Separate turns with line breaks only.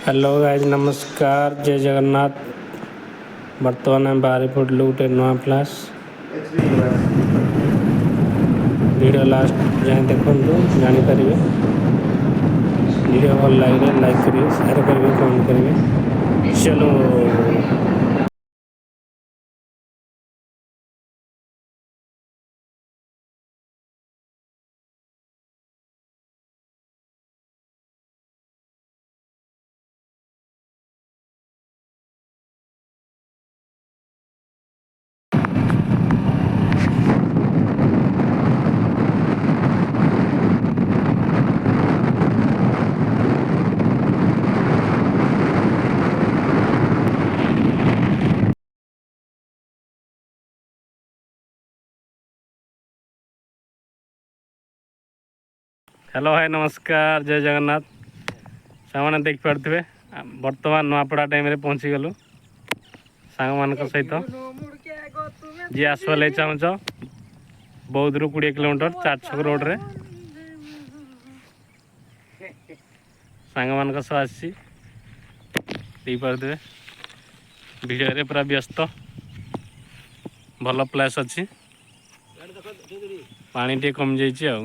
Hello guys नमस्कार जय जगन्नाथ। बर्तमान आम बाहरी पड़लु गोटे नुआ प्लास वीडियो लास्ट जाए देखु जापर। वीडियो भल लगे लाइक करेंगे, शेयर करेंगे, कमेंट करेंगे। चलो हेलो भाई नमस्कार जय जगन्नाथ। सामने देख पारे बर्तमान नुआपड़ा टाइम रे पहुँची गलु सांग मान सहित जी आसवा चाहूच बौद्ध रु 20 किलोमीटर 4 छक रोड रे सांग मान सह आसी पारे भिडियो पूरा व्यस्त। भल प्लेस अच्छी पानी टे कमी जाइए।